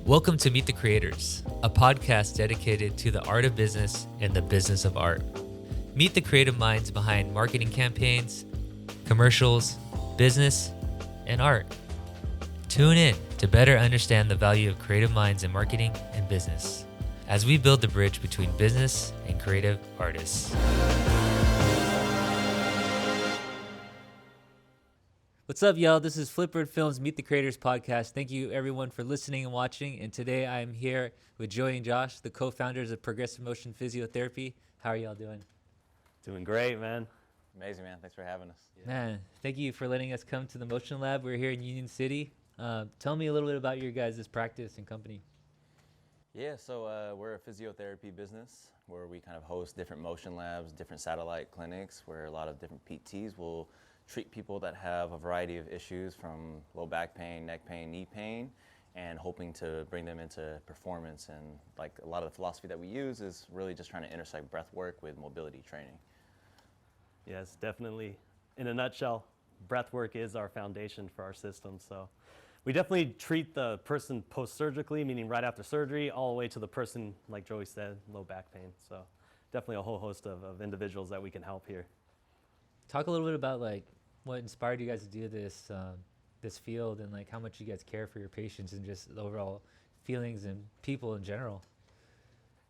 Welcome to Meet the Creators, a podcast dedicated to the art of business and the business of art. Meet the creative minds behind marketing campaigns, commercials, business, and art. Tune in to better understand the value of creative minds in marketing and business as we build the bridge between business and creative artists. What's up, y'all? This is flipbirdfilms Meet the Creators podcast. Thank you, everyone, for listening and watching. And today I'm here with Joey and Josh, the co-founders of Progressive Motion Physiotherapy. How are y'all doing? Doing great, man. Amazing, man. Thanks for having us. Man, thank you for letting us come to the Motion Lab. We're here in Union City. Tell me a little bit about your guys' practice and company. Yeah, so we're a physiotherapy business where we kind of host different motion labs, different satellite clinics where a lot of different PTs will treat people that have a variety of issues from low back pain, neck pain, knee pain, and hoping to bring them into performance. And like a lot of the philosophy that we use is really just trying to intersect breath work with mobility training. Yes, definitely. In a nutshell, breath work is our foundation for our system. So we definitely treat the person post-surgically, meaning right after surgery, all the way to the person, like Joey said, low back pain. So definitely a whole host of individuals that we can help here. Talk a little bit about like what inspired you guys to do this this field and like how much you guys care for your patients and just the overall feelings and people in general.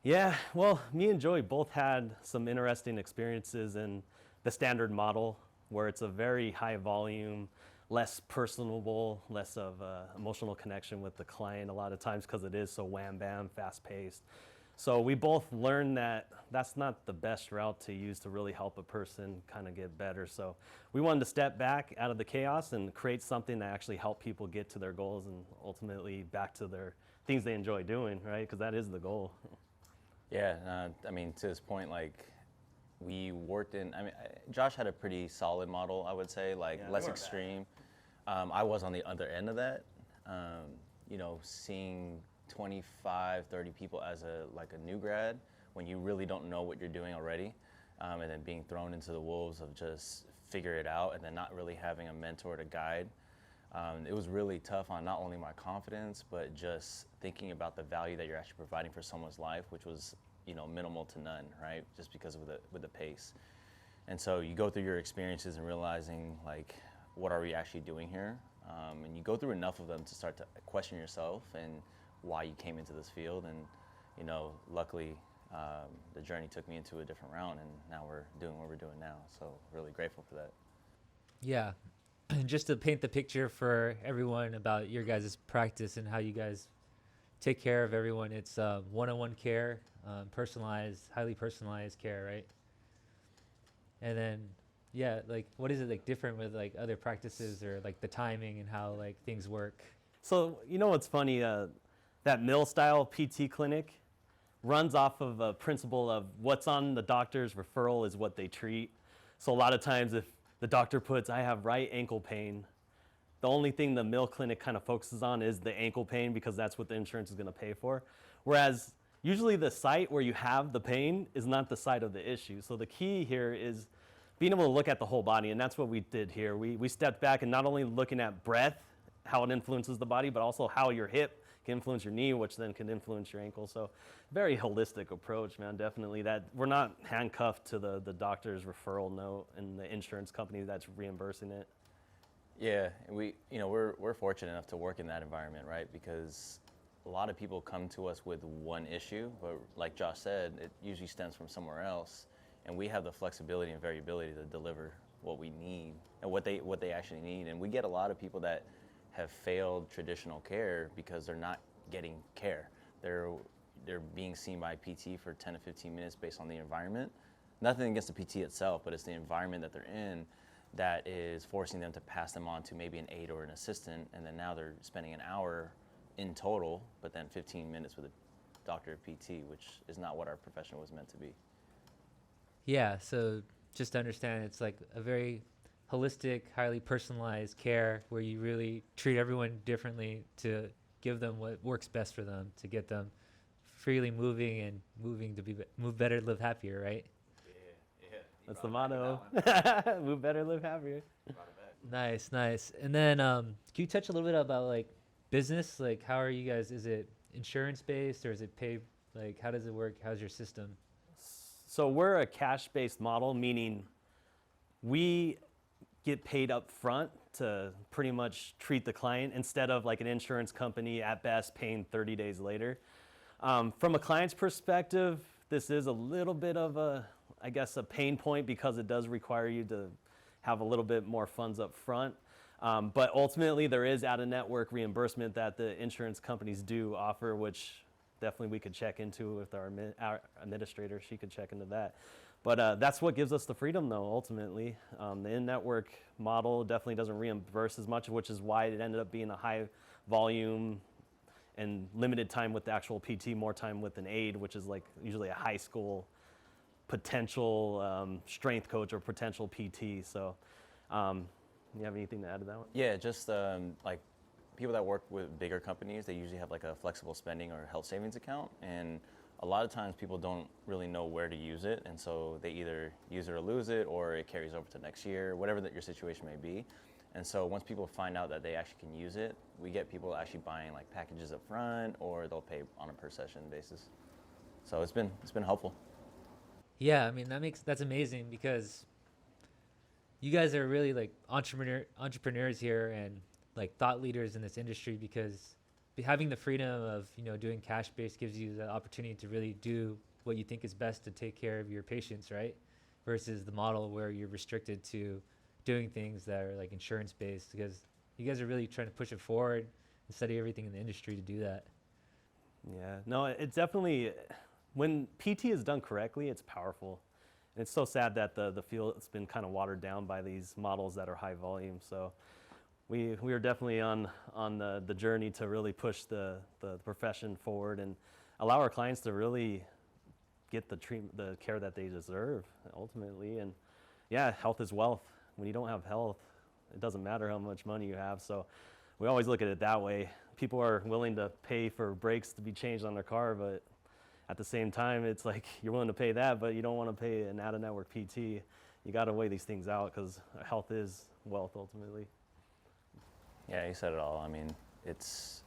Yeah, well, me and Joey both had some interesting experiences in the standard model where it's a very high volume, less personable, less of emotional connection with the client a lot of times because it is so wham bam, fast paced. So we both learned that that's not the best route to use to really help a person kind of get better. So we wanted to step back out of the chaos and create something that actually help people get to their goals and ultimately back to their things they enjoy doing, right? Because that is the goal. Yeah, I mean, to this point, like we worked in, Josh had a pretty solid model, I would say, like less extreme. I was on the other end of that, seeing 25, 30 people as a new grad when you really don't know what you're doing already, and then being thrown into the wolves of just figure it out and then not really having a mentor to guide. It was really tough on not only my confidence, but just thinking about the value that you're actually providing for someone's life, which was minimal to none, right? Just because of the pace. And so you go through your experiences and realizing like, what are we actually doing here? And you go through enough of them to start to question yourself and why you came into this field. And luckily the journey took me into a different route, and now we're doing what we're doing now. So really grateful for that. Yeah. Just to paint the picture for everyone about your guys' practice and how you guys take care of everyone, it's one-on-one care, personalized, highly personalized care, right? And then, yeah, like what is it like different with like other practices or like the timing and how like things work? So what's funny, that mill-style PT clinic runs off of a principle of what's on the doctor's referral is what they treat. So a lot of times if the doctor puts, I have right ankle pain, the only thing the mill clinic kind of focuses on is the ankle pain because that's what the insurance is going to pay for. Whereas usually the site where you have the pain is not the site of the issue. So the key here is being able to look at the whole body, and that's what we did here. We stepped back and not only looking at breath, how it influences the body, but also how your hip can influence your knee, which then can influence your ankle. So very holistic approach, man, definitely. That we're not handcuffed to the doctor's referral note and the insurance company that's reimbursing it. Yeah, we're fortunate enough to work in that environment, right? Because a lot of people come to us with one issue, but like Josh said, it usually stems from somewhere else, and we have the flexibility and variability to deliver what we need and what they actually need. And we get a lot of people that have failed traditional care because they're not getting care. They're being seen by PT for 10 to 15 minutes based on the environment. Nothing against the PT itself, but it's the environment that they're in that is forcing them to pass them on to maybe an aide or an assistant, and then now they're spending an hour in total, but then 15 minutes with a doctor of PT, which is not what our profession was meant to be. Yeah, so just to understand, it's like a very holistic, highly personalized care where you really treat everyone differently to give them what works best for them, to get them freely moving to move better, live happier, right? Yeah. That's the motto. Move better, live happier. Nice. And then can you touch a little bit about like business? Like how are you guys, is it insurance based, or is it pay? Like, how does it work? How's your system? So we're a cash-based model, meaning we get paid up front to pretty much treat the client instead of like an insurance company at best paying 30 days later. From a client's perspective, this is a little bit of a, I guess, a pain point because it does require you to have a little bit more funds up front. But ultimately, there is out-of-network reimbursement that the insurance companies do offer, which definitely we could check into with our administrator. She could check into that. But that's what gives us the freedom, though, ultimately. The in-network model definitely doesn't reimburse as much, which is why it ended up being a high volume and limited time with the actual PT, more time with an aide, which is like usually a high school potential strength coach or potential PT. So you have anything to add to that one? Yeah, just like people that work with bigger companies, they usually have like a flexible spending or health savings account. And a lot of times people don't really know where to use it. And so they either use it or lose it, or it carries over to next year, whatever that your situation may be. And so once people find out that they actually can use it, we get people actually buying like packages up front, or they'll pay on a per session basis. So it's been helpful. Yeah, I mean that's amazing, because you guys are really like entrepreneurs here and like thought leaders in this industry, because having the freedom of, you know, doing cash based gives you the opportunity to really do what you think is best to take care of your patients, right? Versus the model where you're restricted to doing things that are like insurance based, because you guys are really trying to push it forward and study everything in the industry to do that. Yeah, no, it's definitely, when PT is done correctly, it's powerful. And it's so sad that the field has been kind of watered down by these models that are high volume. So we are definitely on the journey to really push the profession forward and allow our clients to really get the care that they deserve ultimately. And yeah, health is wealth. When you don't have health, it doesn't matter how much money you have. So we always look at it that way. People are willing to pay for brakes to be changed on their car, but at the same time, it's like you're willing to pay that, but you don't want to pay an out-of-network PT. You got to weigh these things out, because health is wealth ultimately. Yeah, you said it all. I mean, it's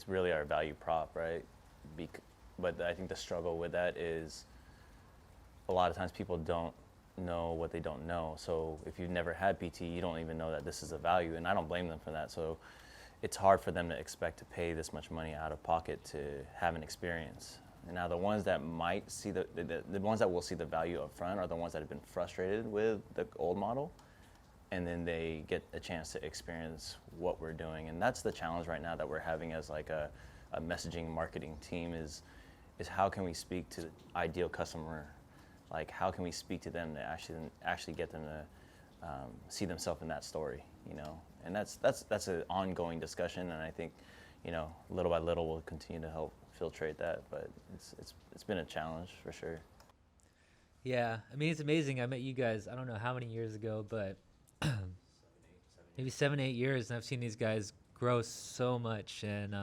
really our value prop, right? But I think the struggle with that is a lot of times people don't know what they don't know. So if you've never had PT, you don't even know that this is a value, and I don't blame them for that. So it's hard for them to expect to pay this much money out of pocket to have an experience. And now the ones that might see the ones that will see the value up front are the ones that have been frustrated with the old model, and then they get a chance to experience what we're doing. And that's the challenge right now that we're having as like a messaging marketing team is how can we speak to the ideal customer? Like, how can we speak to them to actually get them to see themselves in that story, you know? And that's an ongoing discussion, and I think, you know, little by little we'll continue to help filtrate that, but it's been a challenge for sure. Yeah, I mean, it's amazing. I met you guys, I don't know how many years ago, but maybe 7-8 years, and I've seen these guys grow so much and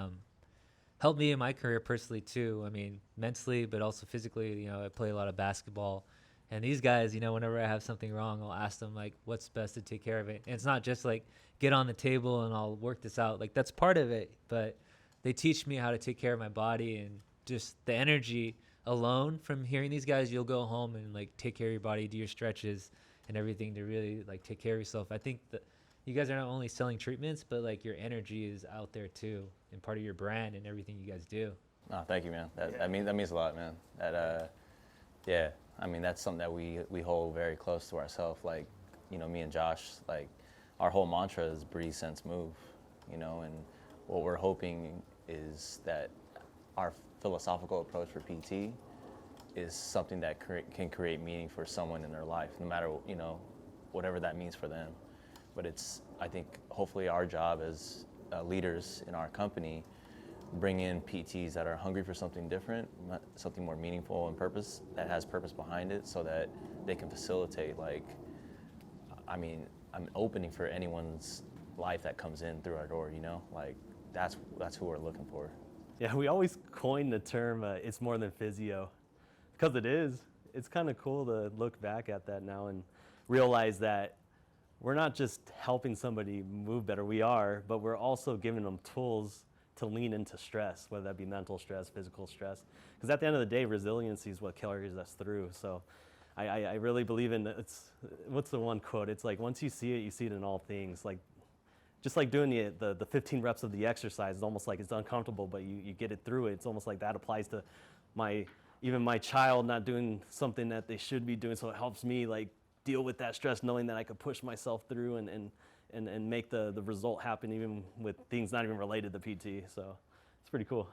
helped me in my career personally too. I mean, mentally, but also physically. You know, I play a lot of basketball, and these guys, you know, whenever I have something wrong, I'll ask them like, what's best to take care of it. And it's not just like get on the table and I'll work this out. Like, that's part of it, but they teach me how to take care of my body, and just the energy alone from hearing these guys. You'll go home and like take care of your body, do your stretches and everything to really like take care of yourself. I think that you guys are not only selling treatments, but like your energy is out there too, and part of your brand and everything you guys do. Oh, thank you, man. That means a lot, man. Yeah, I mean, that's something that we hold very close to ourselves. Like, you know, me and Josh, like, our whole mantra is breathe, sense, move, you know, and what we're hoping is that our philosophical approach for PT is something that can create meaning for someone in their life, no matter, you know, whatever that means for them. But it's, I think, hopefully our job as leaders in our company, bring in PTs that are hungry for something different, something more meaningful and purpose, that has purpose behind it, so that they can facilitate, like, I mean, I'm opening for anyone's life that comes in through our door, you know? Like, that's who we're looking for. Yeah, we always coin the term, it's more than physio, because it is. It's kind of cool to look back at that now and realize that we're not just helping somebody move better, we are, but we're also giving them tools to lean into stress, whether that be mental stress, physical stress. Because at the end of the day, resiliency is what carries us through. So I really believe in what's the one quote? It's like, once you see it, you see it in all things. Like, just like doing the 15 reps of the exercise, it's almost like it's uncomfortable, but you get it through it. It's almost like that applies to even my child not doing something that they should be doing. So it helps me like deal with that stress, knowing that I could push myself through and make the result happen, even with things not even related to PT. So it's pretty cool.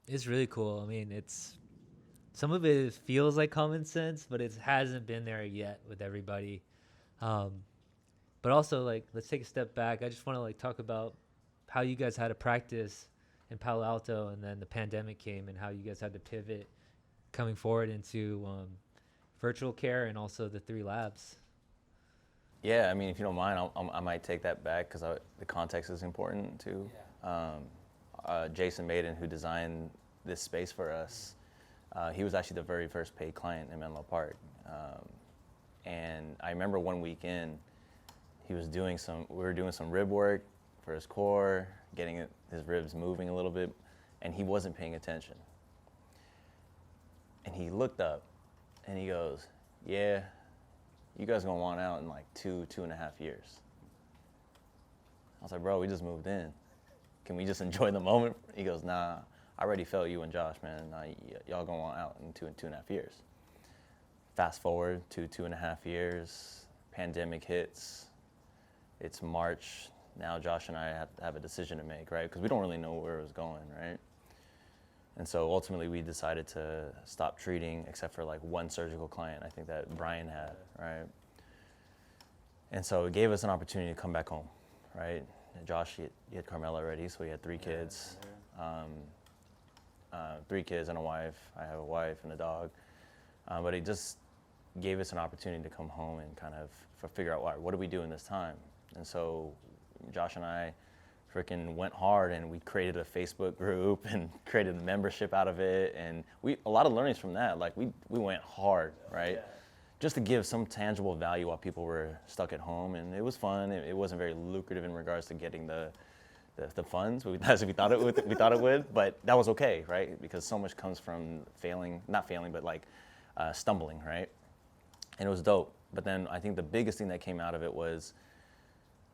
It's really cool. I mean, some of it feels like common sense, but it hasn't been there yet with everybody. But also, like, let's take a step back. I just want to like talk about how you guys had to practice in Palo Alto, and then the pandemic came, and how you guys had to pivot coming forward into virtual care and also the 3 labs. Yeah, I mean, if you don't mind, I might take that back because the context is important too. Yeah. Jason Maiden, who designed this space for us, he was actually the very first paid client in Menlo Park. And I remember one weekend, we were doing some rib work for his core, getting his ribs moving a little bit, and he wasn't paying attention. And he looked up and he goes, "Yeah, you guys are gonna want out in like 2.5 years." I was like, "Bro, we just moved in. Can we just enjoy the moment?" He goes, "Nah, I already felt you and Josh, man. Nah, y'all gonna want out in 2.5 years." Fast forward to 2.5 years, pandemic hits. It's March. Now Josh and I have a decision to make, right? Because we don't really know where it was going, right? And so ultimately we decided to stop treating, except for like one surgical client, I think that Brian had, right? And so it gave us an opportunity to come back home, right? And Josh, he had Carmela already, so he had 3 kids. 3 kids and a wife. I have a wife and a dog. But it just gave us an opportunity to come home and kind of figure out what do we do in this time. And so Josh and I freaking went hard, and we created a Facebook group and created a membership out of it, and a lot of learnings from that. Like we went hard, right? Yeah. Just to give some tangible value while people were stuck at home, and it was fun. It wasn't very lucrative in regards to getting the funds as we thought it would, but that was okay, right? Because so much comes from not failing, but like stumbling, right? And it was dope. But then I think the biggest thing that came out of it was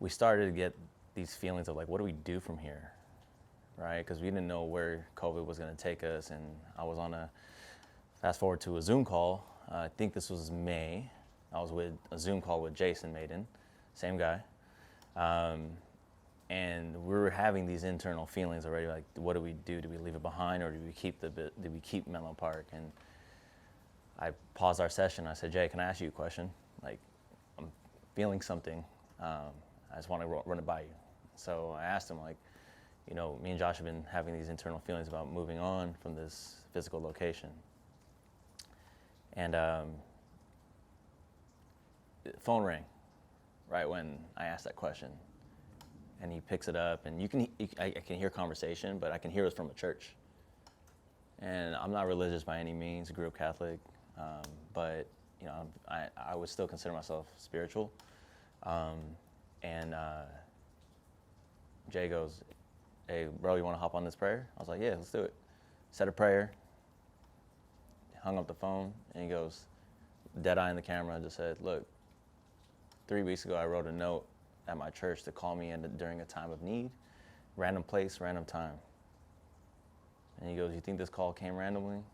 we started to get these feelings of like, what do we do from here, right? Because we didn't know where COVID was going to take us. And I was fast forward to a Zoom call. I think this was May. I was with a Zoom call with Jason Maiden, same guy. And we were having these internal feelings already, like, what do we do? Do we leave it behind, or do we keep Menlo Park? And I paused our session. I said, "Jay, can I ask you a question? Like, I'm feeling something. I just want to run it by you." So I asked him, like, me and Josh have been having these internal feelings about moving on from this physical location. And the phone rang right when I asked that question. And he picks it up, and I can hear conversation, but I can hear it from a church. And I'm not religious by any means, grew up Catholic, but I would still consider myself spiritual. And Jay goes, "Hey, bro, you want to hop on this prayer?" I was like, "Yeah, let's do it." Said a prayer, hung up the phone, and he goes, dead eye in the camera, and just said, "Look, 3 weeks ago I wrote a note at my church to call me in during a time of need, random place, random time." And he goes, "You think this call came randomly?"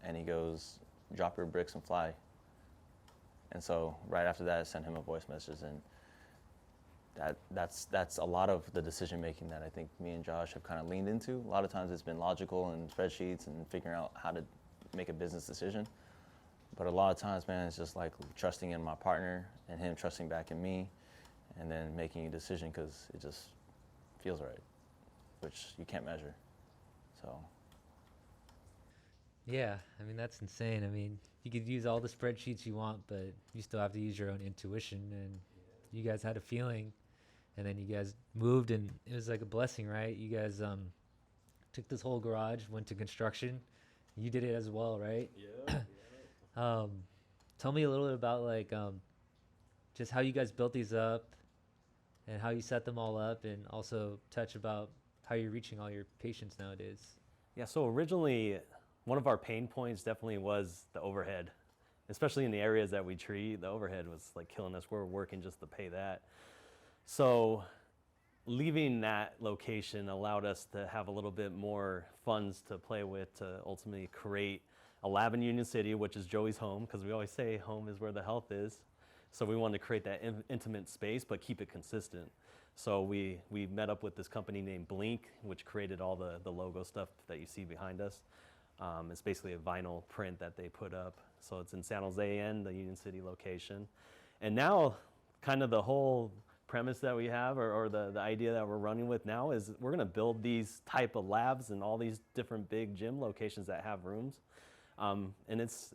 And he goes, "Drop your bricks and fly." And so right after that, I sent him a voice message, and that's a lot of the decision making that I think me and Josh have kind of leaned into. A lot of times it's been logical and spreadsheets and figuring out how to make a business decision. But a lot of times, man, it's just like trusting in my partner and him trusting back in me, and then making a decision because it just feels right, which you can't measure. So. Yeah, I mean, that's insane. I mean, you could use all the spreadsheets you want, but you still have to use your own intuition. And you guys had a feeling, and then you guys moved, and it was like a blessing, right? You guys took this whole garage, went to construction. You did it as well, right? Yeah. Tell me a little bit about like just how you guys built these up and how you set them all up, and also touch about how you're reaching all your patients nowadays. Yeah, so originally, one of our pain points definitely was the overhead, especially in the areas that we treat. The overhead was like killing us. We're working just to pay that. So leaving that location allowed us to have a little bit more funds to play with to ultimately create a lab in Union City, which is Joey's home, because we always say home is where the health is. So we wanted to create that intimate space, but keep it consistent. So we met up with this company named Blink, which created all the logo stuff that you see behind us. It's basically a vinyl print that they put up. So it's in San Jose and the Union City location. And now kind of the whole premise that we have, or the idea that we're running with now, is we're gonna build these type of labs in all these different big gym locations that have rooms. And it's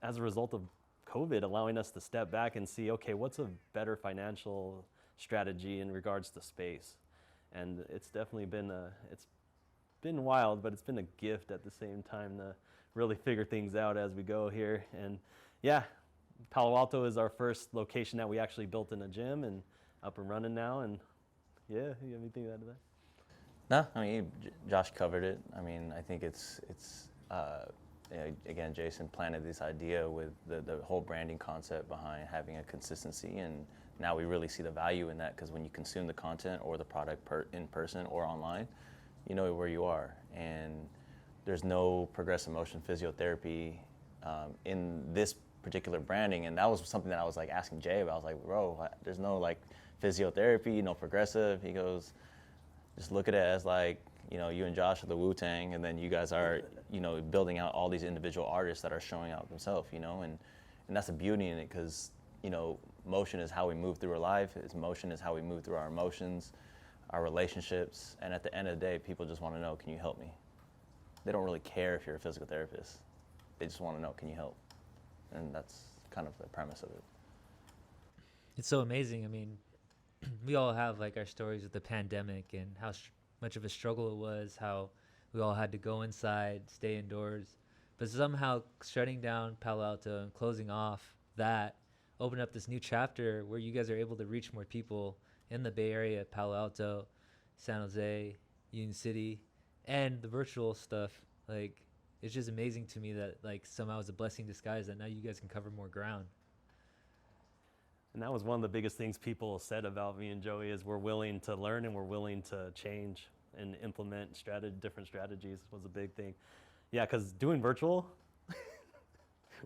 as a result of COVID allowing us to step back and see, okay, what's a better financial strategy in regards to space? And it's definitely been it's been wild, but it's been a gift at the same time to really figure things out as we go here. And yeah, Palo Alto is our first location that we actually built in a gym and up and running now. And yeah, you have anything to add to that? No, I mean, Josh covered it. I mean, I think it's again, Jason planted this idea with the whole branding concept behind having a consistency, and now we really see the value in that, because when you consume the content or the product in person or online, you know where you are. And there's no progressive motion physiotherapy in this particular branding, and that was something that I was like asking Jay about. I was like, bro, there's no like physiotherapy, no progressive. He goes, just look at it as like, you know, you and Josh are the Wu-Tang, and then you guys are, you know, building out all these individual artists that are showing out themselves, you know, and that's the beauty in it, because, you know, motion is how we move through our life. Motion is how we move through our emotions, our relationships, and at the end of the day, people just want to know, can you help me? They don't really care if you're a physical therapist. They just want to know, can you help? And that's kind of the premise of it. It's so amazing. I mean, we all have like our stories with the pandemic and how much of a struggle it was, how we all had to go inside, stay indoors. But somehow shutting down Palo Alto and closing off that opened up this new chapter where you guys are able to reach more people in the Bay Area, Palo Alto, San Jose, Union City, and the virtual stuff. Like, it's just amazing to me that like somehow it's a blessing in disguise that now you guys can cover more ground. And that was one of the biggest things people said about me and Joey, is we're willing to learn and we're willing to change and implement different strategies was a big thing. Yeah, because doing virtual,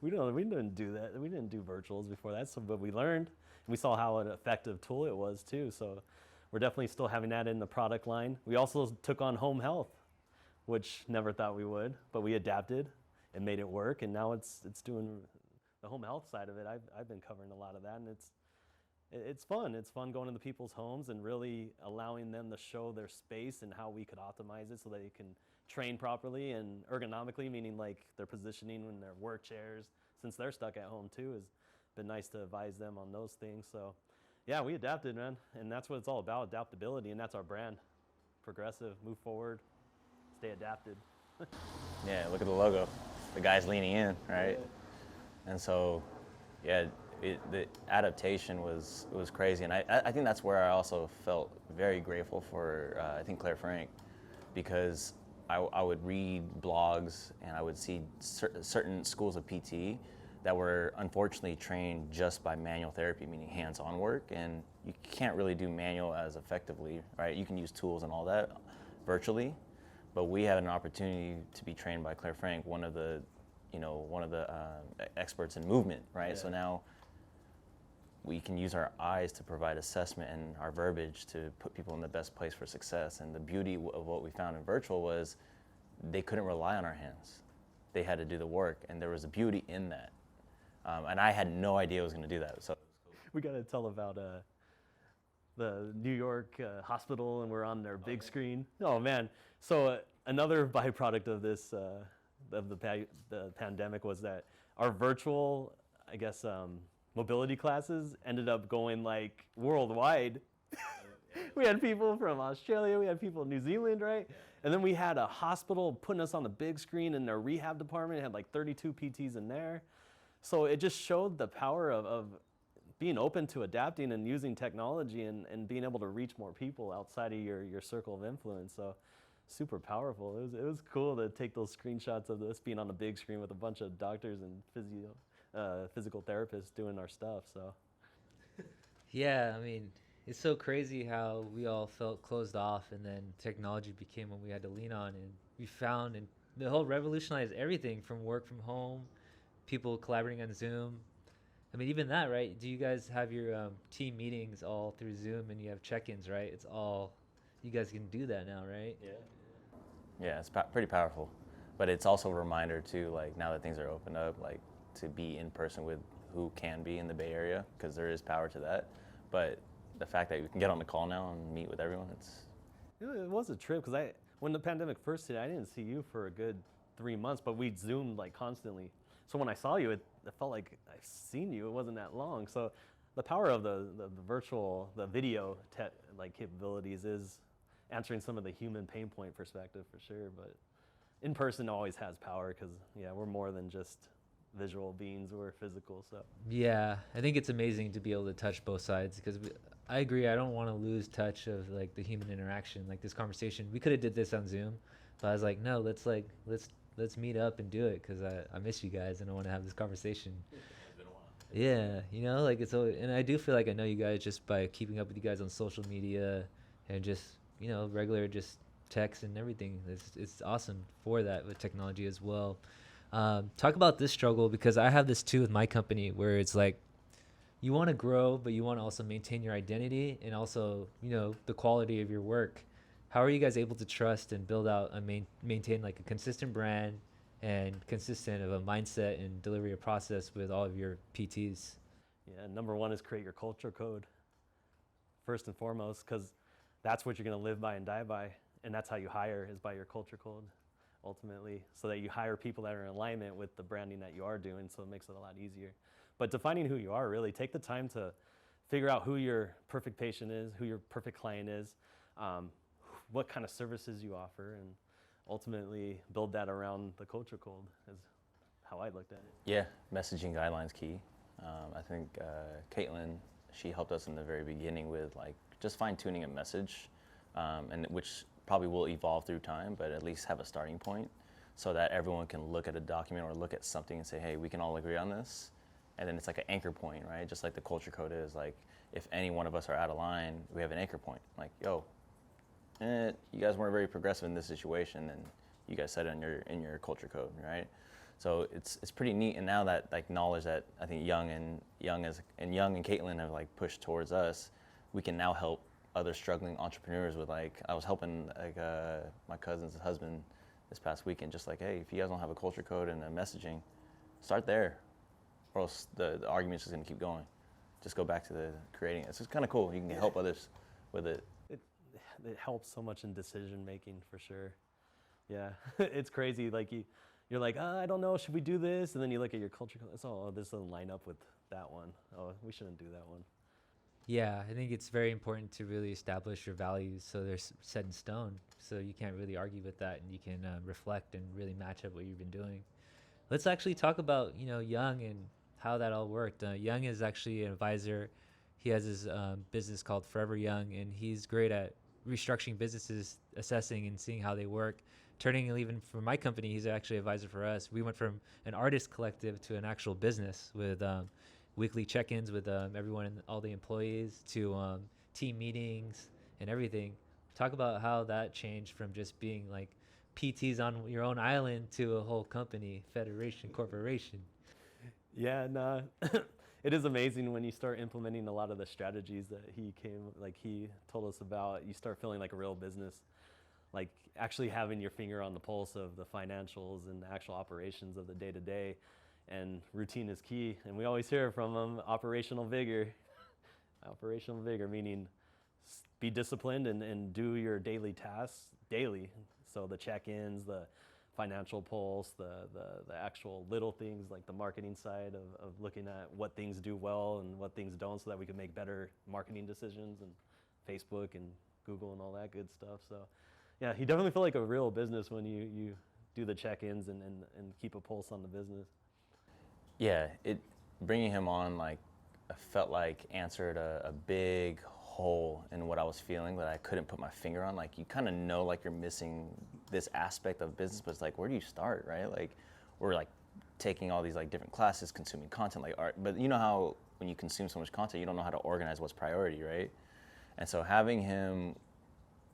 we didn't do that. We didn't do virtuals before that, but we learned. And we saw how an effective tool it was too. So we're definitely still having that in the product line. We also took on home health, which never thought we would, but we adapted and made it work. And now it's doing the home health side of it. I've been covering a lot of that, and it's fun. It's fun going into people's homes and really allowing them to show their space and how we could optimize it so that they can train properly and ergonomically, meaning like their positioning in their work chairs, since they're stuck at home too. Has been nice to advise them on those things. So yeah, we adapted, man, and that's what it's all about, adaptability, and that's our brand. Progressive, move forward, stay adapted. Yeah, look at the logo. The guy's leaning in, right? Yeah. And so, yeah, the adaptation was crazy, and I think that's where I also felt very grateful for I think Claire Frank, because I would read blogs and I would see certain schools of PT that were unfortunately trained just by manual therapy, meaning hands-on work, and you can't really do manual as effectively, right? You can use tools and all that virtually, but we had an opportunity to be trained by Claire Frank, one of the experts in movement, right? Yeah. So now we can use our eyes to provide assessment and our verbiage to put people in the best place for success. And the beauty of what we found in virtual was they couldn't rely on our hands. They had to do the work, and there was a beauty in that. And I had no idea I was going to do that. So we got to tell about the New York hospital, and we're on their big screen. Oh man! So another byproduct of this of the pandemic was that our virtual, I guess, mobility classes ended up going like worldwide. We had people from Australia, we had people in New Zealand, right? And then we had a hospital putting us on the big screen in their rehab department. It had like 32 PTs in there. So it just showed the power of being open to adapting and using technology and being able to reach more people outside of your circle of influence. So super powerful. It was cool to take those screenshots of this being on the big screen with a bunch of doctors and physical therapists doing our stuff. So Yeah, I mean, it's so crazy how we all felt closed off, and then technology became what we had to lean on, and we found and the whole revolutionized everything from work from home, people collaborating on Zoom. I mean, even that, right? Do you guys have your team meetings all through Zoom, and you have check-ins, right? It's all, you guys can do that now, right? yeah. Yeah, it's pretty powerful, but it's also a reminder too, like now that things are opened up, like to be in person with who can be in the Bay Area, because there is power to that. But the fact that we can get on the call now and meet with everyone, It was a trip because when the pandemic first hit, I didn't see you for a good 3 months, but we Zoomed like constantly. So when I saw you, it felt like I've seen you. It wasn't that long. So the power of the virtual, the video like capabilities is answering some of the human pain point perspective for sure. But in person always has power because yeah, we're more than just visual beings. We're physical. So Yeah, I think it's amazing to be able to touch both sides because I agree. I don't want to lose touch of like the human interaction, like this conversation. We could have did this on Zoom, but I was like, no, let's meet up and do it because I miss you guys and I want to have this conversation. Yeah, you know, like it's always, and I do feel like I know you guys just by keeping up with you guys on social media and just, you know, regular just text and everything. It's awesome for that with technology as well. Talk about this struggle because I have this too with my company where it's like you want to grow, but you want to also maintain your identity and also, you know, the quality of your work. How are you guys able to trust and build out and maintain like a consistent brand and consistent of a mindset and delivery of process with all of your PTs? yeah, number one is create your culture code first and foremost because that's what you're going to live by and die by, and that's how you hire is by your culture code ultimately, so that you hire people that are in alignment with the branding that you are doing, so it makes it a lot easier. But defining who you are, really take the time to figure out who your perfect patient is, who your perfect client is, what kind of services you offer, and ultimately build that around the culture code is how I looked at it. yeah, messaging guidelines key. I think Caitlin, she helped us in the very beginning with like just fine tuning a message, and which probably will evolve through time, but at least have a starting point so that everyone can look at a document or look at something and say, hey, we can all agree on this. And then it's like an anchor point, right? Just like the culture code is, like if any one of us are out of line, we have an anchor point. Like, yo, you guys weren't very progressive in this situation, and you guys said it in your culture code, right? So it's pretty neat. And now that like knowledge that I think Young and Caitlin have like pushed towards us, we can now help other struggling entrepreneurs with like, I was helping like my cousin's husband this past weekend, just like, hey, if you guys don't have a culture code and a messaging, start there, or else the argument's just gonna keep going. Just go back to the creating it. So it's kind of cool. You can help others with it. It helps so much in decision making for sure. Yeah, it's crazy. Like you're like, I don't know, should we do this? And then you look at your culture code. It's oh, this doesn't line up with that one. Oh, we shouldn't do that one. Yeah, I think it's very important to really establish your values so they're set in stone. So you can't really argue with that, and you can reflect and really match up what you've been doing. Let's actually talk about, you know, Young and how that all worked. Young is actually an advisor. He has his business called Forever Young, and he's great at restructuring businesses, assessing and seeing how they work. Turning, even for my company, he's actually an advisor for us. We went from an artist collective to an actual business with weekly check-ins with everyone and all the employees to team meetings and everything. Talk about how that changed from just being like PTs on your own island to a whole company, federation, corporation. Yeah, no, it is amazing when you start implementing a lot of the strategies that he told us about. You start feeling like a real business, like actually having your finger on the pulse of the financials and the actual operations of the day to day. And routine is key. And we always hear from them, operational vigor. Operational vigor, meaning be disciplined and do your daily tasks daily. So the check-ins, the financial pulse, the actual little things like the marketing side of looking at what things do well and what things don't so that we can make better marketing decisions, and Facebook and Google and all that good stuff. So yeah, you definitely feel like a real business when you do the check-ins and keep a pulse on the business. Yeah, bringing him on, like I felt like answered a big hole in what I was feeling that I couldn't put my finger on. Like, you kind of know like you're missing this aspect of business, but it's like, where do you start, right? Like, we're like taking all these like different classes, consuming content like art, but you know how when you consume so much content, you don't know how to organize what's priority, right? And so having him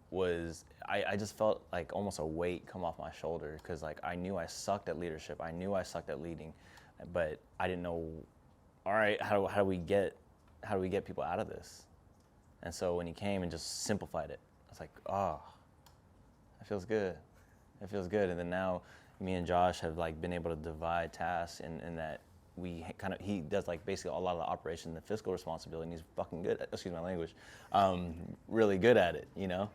was, I just felt like almost a weight come off my shoulder, because like I knew I sucked at leadership, I knew I sucked at leading, but I didn't know, all right, how do we get people out of this? And so when he came and just simplified it, I was like, oh, that feels good. It feels good. And then now me and Josh have like been able to divide tasks in that he does like basically a lot of the operation and the fiscal responsibility, and he's fucking good at, excuse my language, really good at it, you know?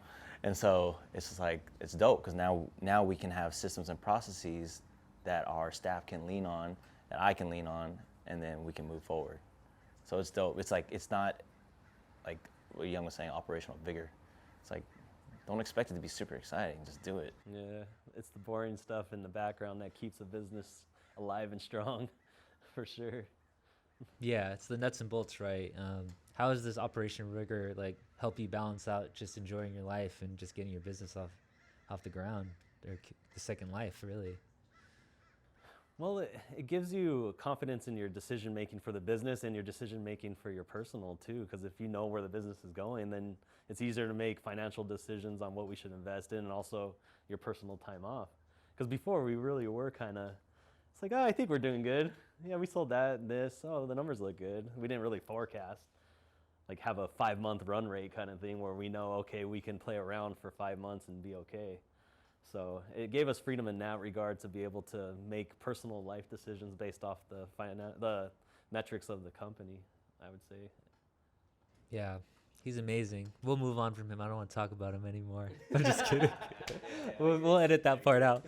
And so it's just like, it's dope, because now we can have systems and processes that our staff can lean on, that I can lean on, and then we can move forward. So it's dope. It's like, it's not like what Young was saying, operational vigor. It's like, don't expect it to be super exciting, just do it. Yeah, it's the boring stuff in the background that keeps a business alive and strong, for sure. Yeah, it's the nuts and bolts, right? How does this operation rigor like help you balance out just enjoying your life and just getting your business off the ground, or the second life, really? Well, it gives you confidence in your decision making for the business and your decision making for your personal too, because if you know where the business is going, then it's easier to make financial decisions on what we should invest in, and also your personal time off. Because before, we really were kind of, it's like, oh, I think we're doing good. Yeah, we sold that and this. Oh, the numbers look good. We didn't really forecast, like have a 5-month run rate kind of thing where we know, okay, we can play around for 5 months and be okay. So it gave us freedom in that regard to be able to make personal life decisions based off the metrics of the company, I would say. Yeah, he's amazing. We'll move on from him. I don't want to talk about him anymore. I'm just kidding. We'll edit that part out.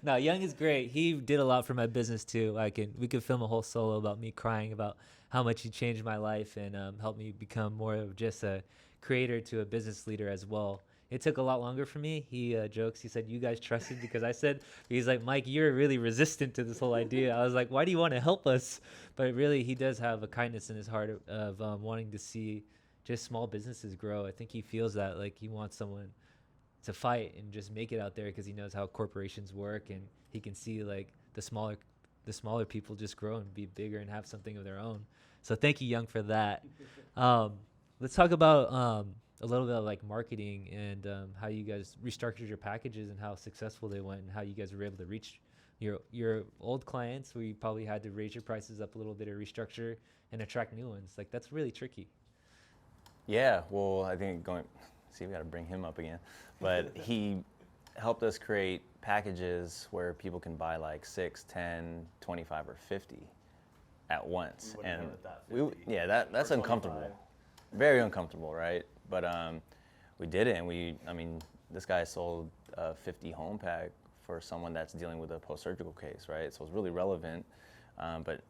No, Young is great. He did a lot for my business too. We could film a whole solo about me crying about how much he changed my life and helped me become more of just a creator to a business leader as well. It took a lot longer for me. He jokes. He said, "You guys trusted," because I said, he's like, "Mike, you're really resistant to this whole idea." I was like, "Why do you want to help us?" But really, he does have a kindness in his heart of wanting to see just small businesses grow. I think he feels that, like, he wants someone to fight and just make it out there, because he knows how corporations work, and he can see like the smaller people just grow and be bigger and have something of their own. So thank you, Young, for that. Let's talk about a little bit of like marketing and how you guys restructured your packages and how successful they went, and how you guys were able to reach your old clients, where you probably had to raise your prices up a little bit or restructure and attract new ones. Like, that's really tricky. Yeah, well, I think we got to bring him up again, but he helped us create packages where people can buy like 6, 10, 25, or 50 at once. And that's uncomfortable. Very uncomfortable, right? But we did it, and this guy sold a 50 home pack for someone that's dealing with a post-surgical case, right? So it's really relevant, but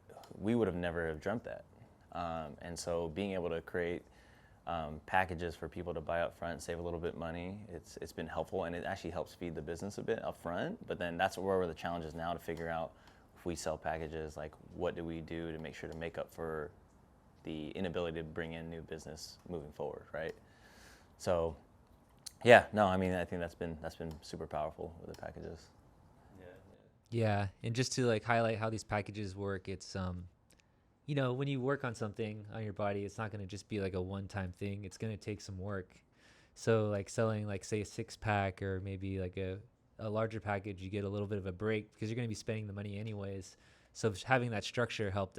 we would have never have dreamt that. And so being able to create packages for people to buy up front and save a little bit money, it's been helpful, and it actually helps feed the business a bit up front. But then that's where the challenge is now, to figure out, if we sell packages, like, what do we do to make sure to make up for the inability to bring in new business moving forward, right? So, I think that's been super powerful with the packages. Yeah, and just to like highlight how these packages work, it's when you work on something on your body, it's not going to just be like a one-time thing. It's going to take some work. So like selling, like, say, a 6-pack or maybe like a larger package, you get a little bit of a break because you're going to be spending the money anyways. So having that structure helped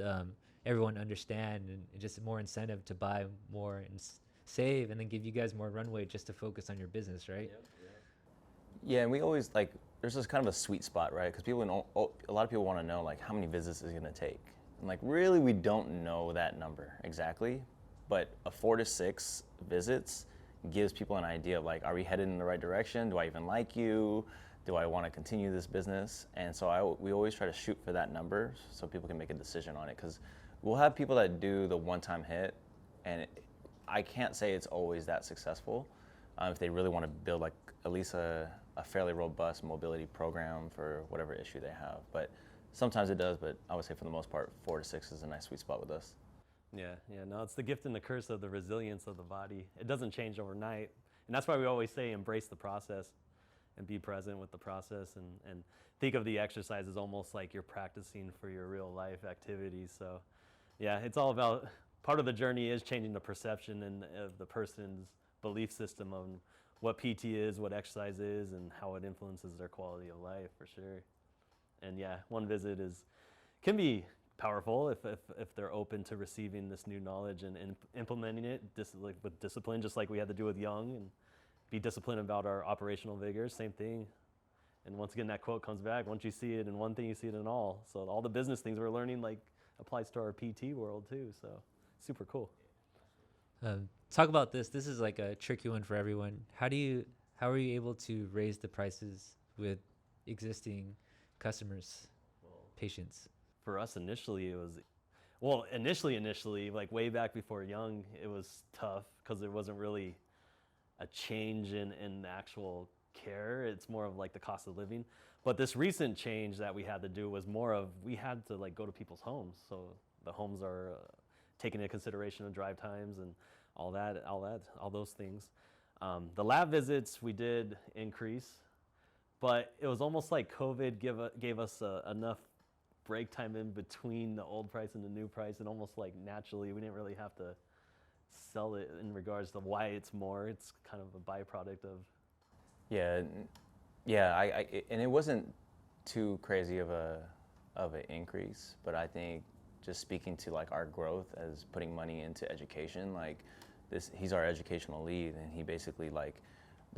everyone understand, and just more incentive to buy more and save, and then give you guys more runway just to focus on your business, right? Yep. Yeah, and we always, like, there's this kind of a sweet spot, right? Because a lot of people want to know, like, how many visits is it going to take? And like, really, we don't know that number exactly, but a 4 to 6 visits gives people an idea of, like, are we headed in the right direction? Do I even like you? Do I want to continue this business? And so we always try to shoot for that number so people can make a decision on it, because we'll have people that do the one-time hit, and I can't say it's always that successful if they really want to build, like, at least a fairly robust mobility program for whatever issue they have. But Sometimes it does, but I would say for the most part, 4 to 6 is a nice sweet spot with us. Yeah, no, it's the gift and the curse of the resilience of the body. It doesn't change overnight. And that's why we always say embrace the process and be present with the process, and think of the exercise as almost like you're practicing for your real life activities. So yeah, it's all about, part of the journey is changing the perception and of the person's belief system on what PT is, what exercise is, and how it influences their quality of life, for sure. And yeah, one visit can be powerful if they're open to receiving this new knowledge and implementing it with discipline, just like we had to do with Young, and be disciplined about our operational vigor, same thing. And once again, that quote comes back, once you see it in one thing, you see it in all. So all the business things we're learning applies to our PT world too, so super cool. Talk about this. This is like a tricky one for everyone. How are you able to raise the prices with existing customers, patients? For us initially, like way back before Young, it was tough because there wasn't really a change in the actual care. It's more of like the cost of living. But this recent change that we had to do was more of, we had to like go to people's homes. So the homes are taking into consideration of drive times and all those things. The lab visits we did increase, but it was almost like COVID gave us enough break time in between the old price and the new price, and almost like naturally we didn't really have to sell it in regards to why it's more. It's kind of a byproduct of. Yeah, and it wasn't too crazy of an increase, but I think just speaking to like our growth as putting money into education, like this, he's our educational lead, and he basically like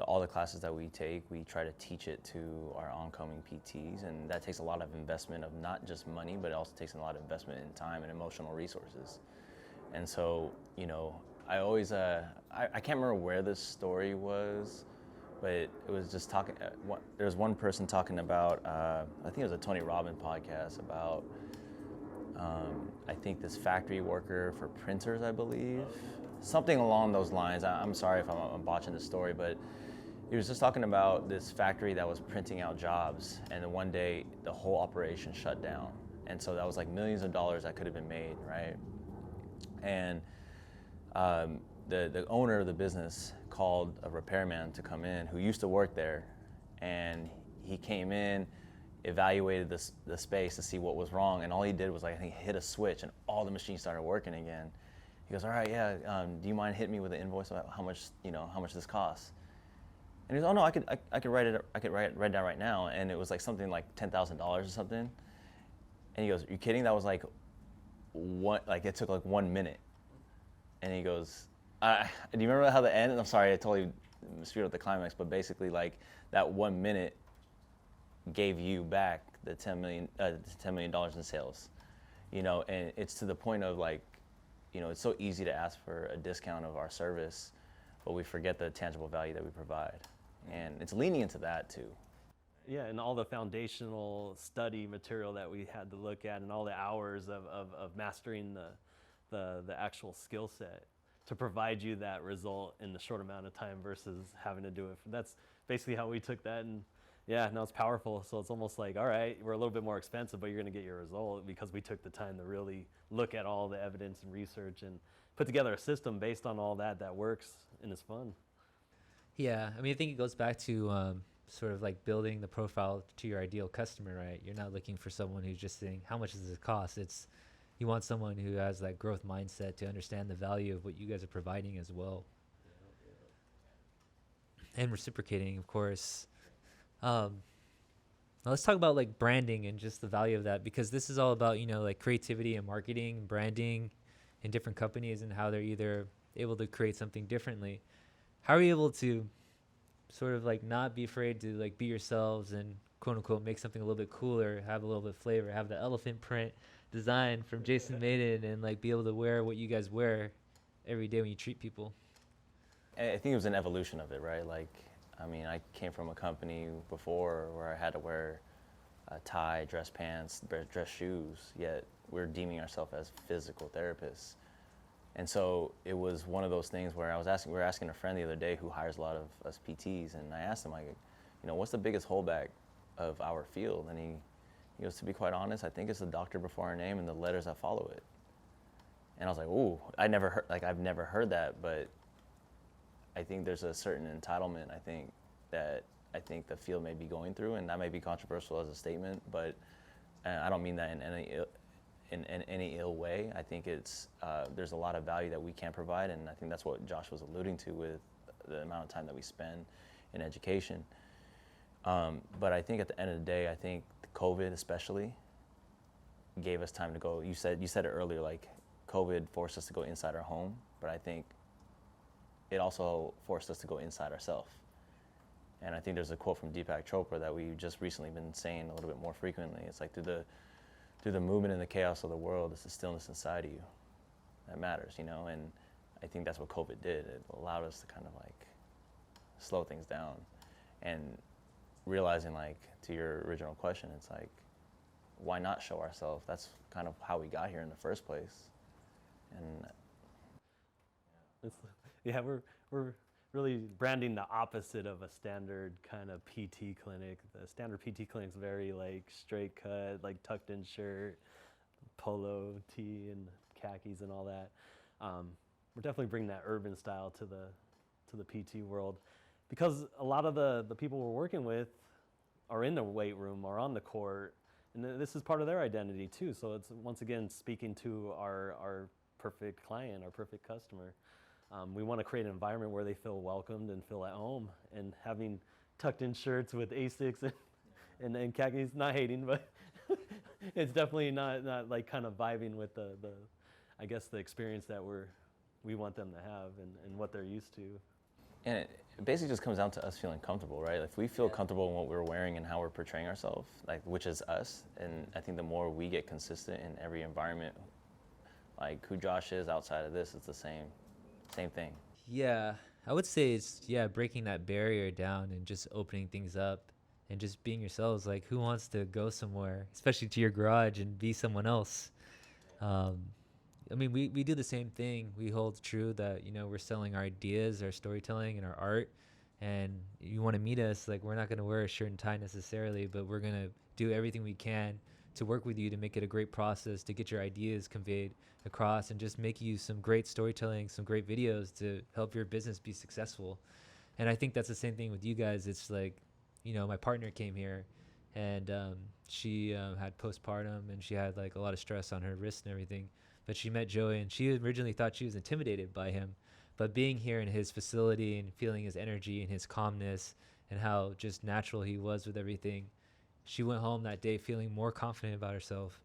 all the classes that we take, we try to teach it to our oncoming PTs, and that takes a lot of investment of not just money, but it also takes a lot of investment in time and emotional resources. And so, you know, I always, I can't remember where this story was, but it was just talking, there was one person talking about, I think it was a Tony Robbins podcast about, I think this factory worker for printers, I believe. Something along those lines. I'm sorry if I'm botching the story, but he was just talking about this factory that was printing out jobs, and then one day the whole operation shut down. And so that was like millions of dollars that could have been made, right? And the owner of the business called a repairman to come in who used to work there, and he came in, evaluated the space to see what was wrong, and all he did was like, I think, hit a switch, and all the machines started working again. He goes, all right, yeah, do you mind hitting me with an invoice about how much this costs? And he goes, oh no, I could write it down right now. And it was like something like $10,000 or something. And he goes, are you kidding? That was like it took like 1 minute. And he goes, do you remember how the end? I'm sorry, I totally screwed up the climax, but basically like that 1 minute gave you back the $10 million in sales, you know. And it's to the point of like, you know, it's so easy to ask for a discount of our service, but we forget the tangible value that we provide. And it's leaning into that too. Yeah, and all the foundational study material that we had to look at, and all the hours of mastering the actual skill set to provide you that result in the short amount of time versus having to do it. That's basically how we took that, and yeah, no, it's powerful. So it's almost like, all right, we're a little bit more expensive, but you're gonna get your result because we took the time to really look at all the evidence and research and put together a system based on all that works and is fun. Yeah, I mean, I think it goes back to sort of like building the profile to your ideal customer, right? You're not looking for someone who's just saying, how much does this cost? You want someone who has that growth mindset to understand the value of what you guys are providing as well. And reciprocating, of course. Now let's talk about like branding and just the value of that, because this is all about, you know, like creativity and marketing, branding in different companies and how they're either able to create something differently. How are you able to sort of like not be afraid to like be yourselves and quote unquote make something a little bit cooler, have a little bit of flavor, have the elephant print design from Jason Maiden, and like be able to wear what you guys wear every day when you treat people? I think it was an evolution of it, right? Like, I mean, I came from a company before where I had to wear a tie, dress pants, dress shoes, yet we're deeming ourselves as physical therapists. And so it was one of those things where we were asking a friend the other day who hires a lot of us PTs, and I asked him, like, you know, what's the biggest holdback of our field? And he He goes, to be quite honest, I think it's the doctor before our name and the letters that follow it. And I was like, ooh, I've never heard that, but I think there's a certain entitlement, I think the field may be going through, and that may be controversial as a statement, but I don't mean that in any ill way. I think there's a lot of value that we can provide, and I think that's what Josh was alluding to with the amount of time that we spend in education. But I think at the end of the day, I think COVID especially gave us time to go. You said it earlier, like COVID forced us to go inside our home, but I think it also forced us to go inside ourselves. And I think there's a quote from Deepak Chopra that we've just recently been saying a little bit more frequently. It's like through the movement and the chaos of the world, it's the stillness inside of you that matters, you know? And I think that's what COVID did. It allowed us to kind of like slow things down and realizing, like, to your original question, it's like, why not show ourselves? That's kind of how we got here in the first place. And yeah, we're really branding the opposite of a standard kind of PT clinic. The standard PT clinic's very like straight cut, like tucked in shirt, polo tee and khakis and all that. We're definitely bringing that urban style to the PT world, because a lot of the people we're working with are in the weight room or on the court, and this is part of their identity too. So it's once again speaking to our perfect client, our perfect customer. We want to create an environment where they feel welcomed and feel at home, and having tucked in shirts with Asics and khakis, not hating, but it's definitely not like kind of vibing with the I guess the experience that we want them to have and what they're used to. And it basically just comes down to us feeling comfortable, right? If we feel comfortable in what we're wearing and how we're portraying ourselves, like, which is us, and I think the more we get consistent in every environment, like who Josh is outside of this, it's the same thing. Yeah, I would say it's breaking that barrier down and just opening things up and just being yourselves. Like, who wants to go somewhere, especially to your garage, and be someone else? I mean, we do the same thing. We hold true that, you know, we're selling our ideas, our storytelling, and our art. And you want to meet us, like, we're not going to wear a shirt and tie necessarily, but we're going to do everything we can to work with you to make it a great process, to get your ideas conveyed across, and just make you some great storytelling, some great videos to help your business be successful. And I think that's the same thing with you guys. It's like, you know, my partner came here, and she had postpartum, and she had like a lot of stress on her wrist and everything. But she met Joey, and she originally thought she was intimidated by him. But being here in his facility and feeling his energy and his calmness and how just natural he was with everything, she went home that day feeling more confident about herself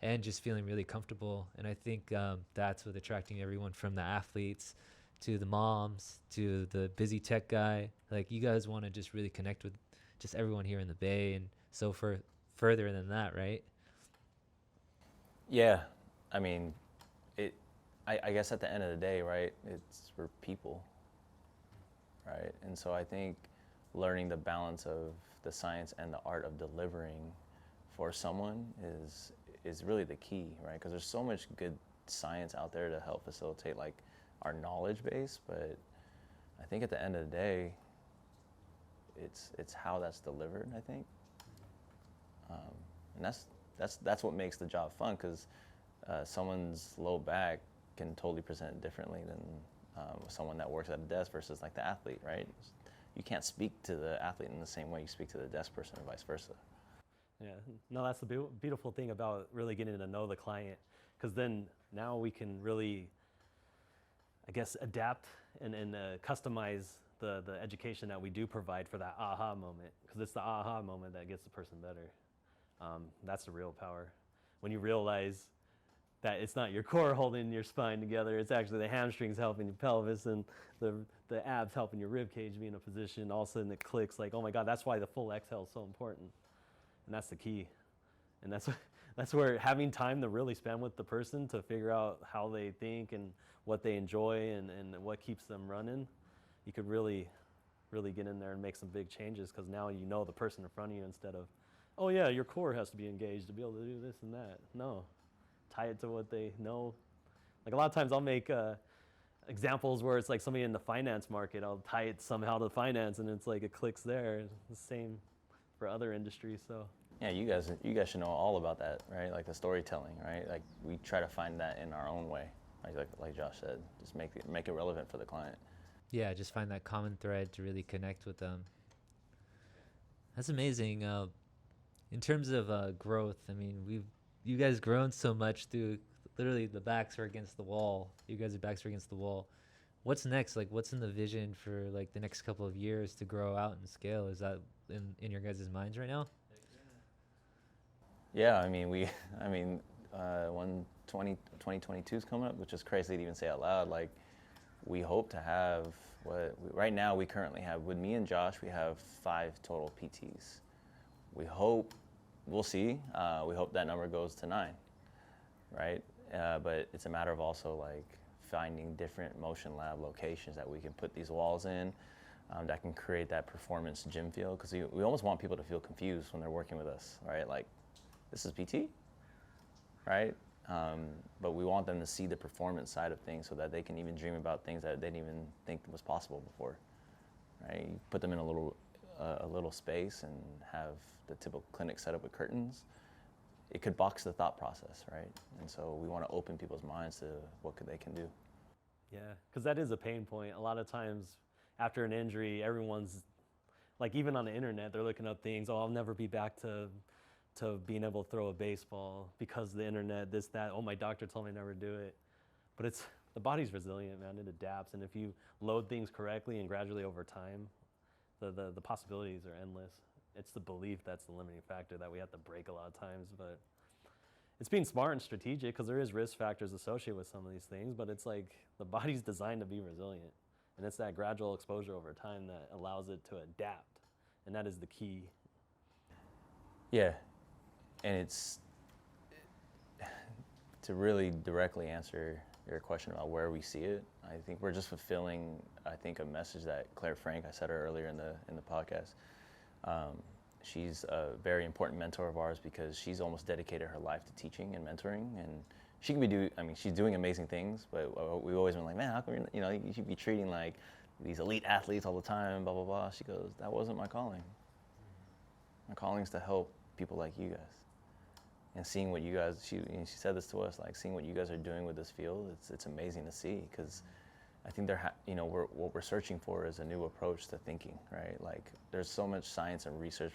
and just feeling really comfortable. And I think that's what attracting everyone, from the athletes to the moms to the busy tech guy. Like, you guys want to just really connect with just everyone here in the Bay, and so further than that, right? Yeah, I mean, I guess at the end of the day, right, it's for people, right? And so I think learning the balance of the science and the art of delivering for someone is really the key, right? Because there's so much good science out there to help facilitate like our knowledge base, but I think at the end of the day, it's how that's delivered, I think, and that's what makes the job fun, because someone's low back can totally present differently than someone that works at a desk versus like the athlete, right? You can't speak to the athlete in the same way you speak to the desk person, or vice versa. Yeah, no, that's the beautiful thing about really getting to know the client, because then now we can really, I guess, adapt and customize the education that we do provide for that aha moment, because it's the aha moment that gets the person better. That's the real power. When you realize that it's not your core holding your spine together, it's actually the hamstrings helping your pelvis and the abs helping your rib cage be in a position. All of a sudden it clicks, like, oh my God, that's why the full exhale is so important. And that's the key. And that's where having time to really spend with the person to figure out how they think and what they enjoy and what keeps them running, you could really, really get in there and make some big changes, because now you know the person in front of you, instead of, oh yeah, your core has to be engaged to be able to do this and that. No, tie it to what they know. Like, a lot of times I'll make examples where it's like somebody in the finance market, I'll tie it somehow to finance, and it's like it clicks there. It's the same for other industries. So Yeah, you guys should know all about that, right? Like the storytelling, right? Like we try to find that in our own way, like Josh said, just make it relevant for the client. Yeah, just find that common thread to really connect with them. That's amazing. In terms of growth, I mean, you guys grown so much through literally the backs are against the wall. You guys' backs are against the wall. What's next? Like, what's in the vision for like the next couple of years to grow out and scale? Is that in your guys' minds right now? Yeah, I mean, when 2022 is coming up, which is crazy to even say out loud, like, we hope to have right now we currently have, with me and Josh, we have 5 total PTs. We'll see, we hope that number goes to 9, right? But it's a matter of also, like, finding different motion lab locations that we can put these walls in, that can create that performance gym feel, because we almost want people to feel confused when they're working with us, right? Like, this is PT, right? But we want them to see the performance side of things so that they can even dream about things that they didn't even think was possible before, right? You put them in a little space and have the typical clinic set up with curtains. It could box the thought process, right? And so we want to open people's minds to what they can do. Yeah, because that is a pain point. A lot of times after an injury, everyone's, like, even on the internet, they're looking up things, oh, I'll never be back to being able to throw a baseball because the internet, this, that, oh, my doctor told me never do it. But the body's resilient, man, it adapts. And if you load things correctly and gradually over time, the possibilities are endless. It's the belief that's the limiting factor that we have to break a lot of times. But it's being smart and strategic, because there is risk factors associated with some of these things, but it's like the body's designed to be resilient. And it's that gradual exposure over time that allows it to adapt. And that is the key. Yeah, and it's to really directly answer your question about where we see it. I think we're just fulfilling, a message that Claire Frank, I said her earlier in the podcast. She's a very important mentor of ours because she's almost dedicated her life to teaching and mentoring, and she can be she's doing amazing things, but we've always been like, man, how come you should be treating like these elite athletes all the time, blah, blah, blah. She goes, that wasn't my calling. My calling is to help people like you guys. And seeing what you guys, she said this to us, like, seeing what you guys are doing with this field, it's amazing to see, because I think what we're searching for is a new approach to thinking, right? Like, there's so much science and research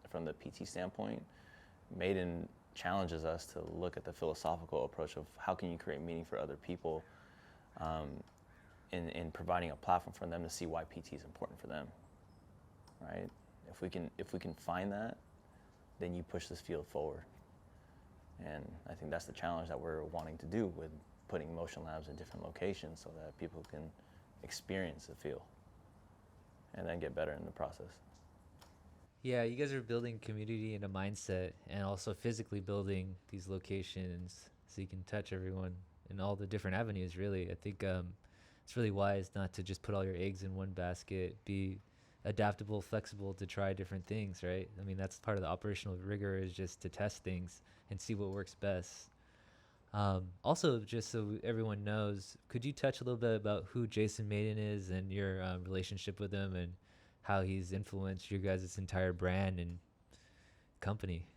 from the PT standpoint. Maiden challenges us to look at the philosophical approach of how can you create meaning for other people, in providing a platform for them to see why PT is important for them, right? If we can find that, then you push this field forward. And I think that's the challenge that we're wanting to do with putting motion labs in different locations so that people can experience the feel and then get better in the process. Yeah, you guys are building community and a mindset, and also physically building these locations so you can touch everyone in all the different avenues, really. I think it's really wise not to just put all your eggs in one basket, be adaptable, flexible to try different things, right? I mean, that's part of the operational rigor, is just to test things and see what works best. Also, just so everyone knows, could you touch a little bit about who Jason Maiden is and your relationship with him and how he's influenced your guys' entire brand and company?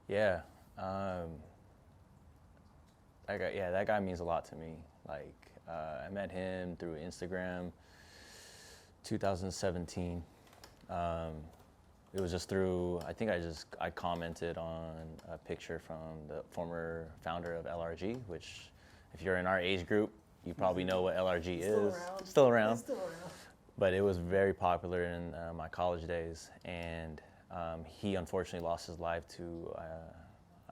Yeah, that guy means a lot to me. Like, I met him through Instagram, 2017. It was just through, I think I commented on a picture from the former founder of LRG, which, if you're in our age group, you probably know what LRG is. Still around. But it was very popular in my college days, and he unfortunately lost his life to,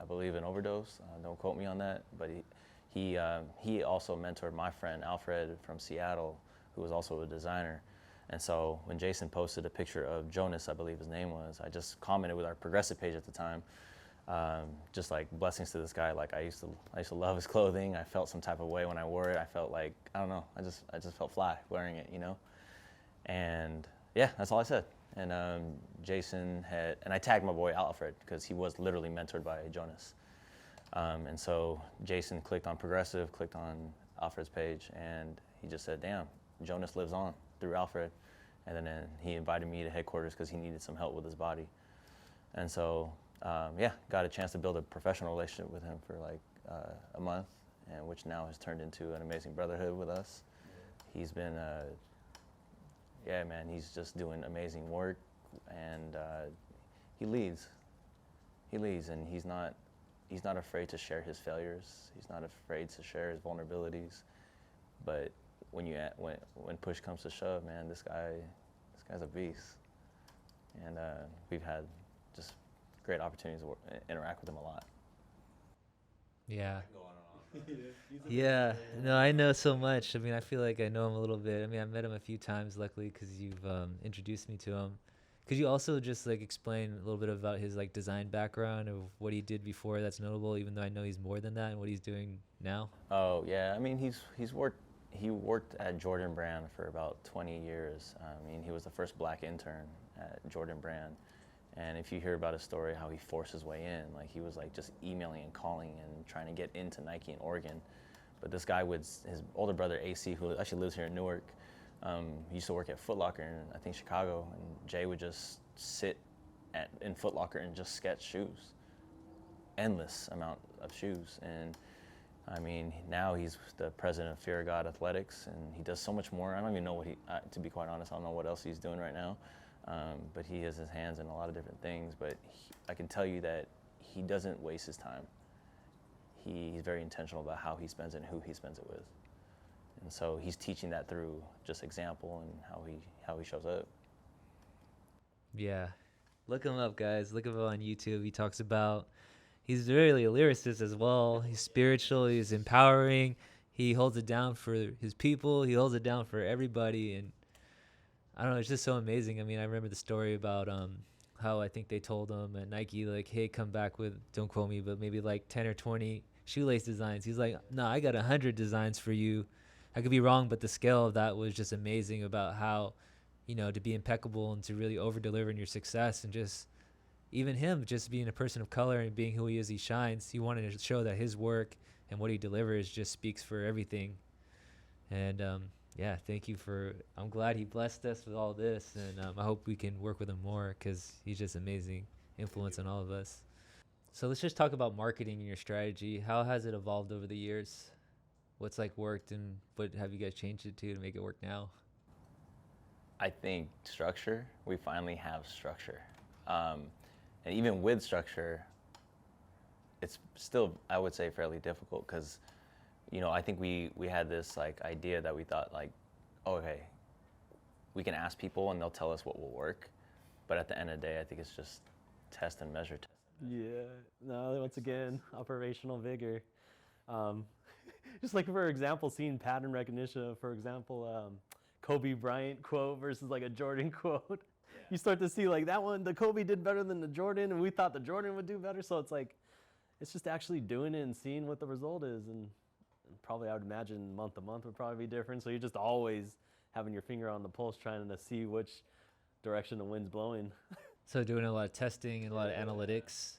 I believe, an overdose. Don't quote me on that, but he also mentored my friend Alfred from Seattle, who was also a designer. And so when Jason posted a picture of Jonas, I believe his name was, I just commented with our progressive page at the time, just like, blessings to this guy. Like, I used to love his clothing. I felt some type of way when I wore it. I felt like, I don't know, I just felt fly wearing it, And yeah, that's all I said. And Jason and I tagged my boy Alfred because he was literally mentored by Jonas. And so Jason clicked on progressive, clicked on Alfred's page, and he just said, damn, Jonas lives on through Alfred. And then he invited me to headquarters because he needed some help with his body. And so, yeah, got a chance to build a professional relationship with him for like a month, and which now has turned into an amazing brotherhood with us. He's been, yeah, man, he's just doing amazing work, and he leads. He leads, and he's not afraid to share his failures. He's not afraid to share his vulnerabilities. But when push comes to shove, man, this guy's a beast. And we've had just great opportunities to interact with him a lot. Yeah. Yeah, no, I know so much. I mean, I feel like I know him a little bit. I mean, I met him a few times, luckily, because you've introduced me to him. Could you also just like explain a little bit about his like design background of what he did before that's notable, even though I know he's more than that, and what he's doing now? Oh yeah, I mean he worked at Jordan Brand for about 20 years. I mean, he was the first black intern at Jordan Brand. And if you hear about his story, how he forced his way in, like he was like just emailing and calling and trying to get into Nike in Oregon. But this guy his older brother AC, who actually lives here in Newark, he used to work at Foot Locker in, I think, Chicago. And Jay would just sit in Foot Locker and just sketch shoes. Endless amount of shoes. And I mean, now he's the president of Fear of God Athletics, and he does so much more. I don't even know what to be quite honest, I don't know what else he's doing right now. But he has his hands in a lot of different things. But I can tell you that he doesn't waste his time. He's very intentional about how he spends it and who he spends it with. And so he's teaching that through just example and how he shows up. Yeah. Look him up, guys. Look him up on YouTube. He talks about, he's really a lyricist as well. He's spiritual. He's empowering. He holds it down for his people. He holds it down for everybody. And I don't know, it's just so amazing. I mean, I remember the story about how I think they told him at Nike, like, hey, come back with, don't quote me, but maybe like 10 or 20 shoelace designs. He's like, no, I got 100 designs for you. I could be wrong, but the scale of that was just amazing about how, you know, to be impeccable and to really over-deliver in your success. And just even him just being a person of color and being who he is, he shines. He wanted to show that his work and what he delivers just speaks for everything. And yeah, thank you I'm glad he blessed us with all this, and I hope we can work with him more because he's just amazing influence on all of us. So let's just talk about marketing and your strategy. How has it evolved over the years? What's like worked, and what have you guys changed it to make it work now? I think structure, we finally have structure. And even with structure, it's still, I would say, fairly difficult because, you know, I think we had this like idea that we thought like, oh, okay, we can ask people and they'll tell us what will work. But at the end of the day, I think it's just test and measure. Yeah, no, once again, operational vigor. Just like, for example, seeing pattern recognition, for example, Kobe Bryant quote versus like a Jordan quote. Yeah. You start to see like that one, the Kobe did better than the Jordan, and we thought the Jordan would do better. So it's like, it's just actually doing it and seeing what the result is. And probably I would imagine month to month would probably be different. So you're just always having your finger on the pulse trying to see which direction the wind's blowing. So doing a lot of testing and a lot of analytics.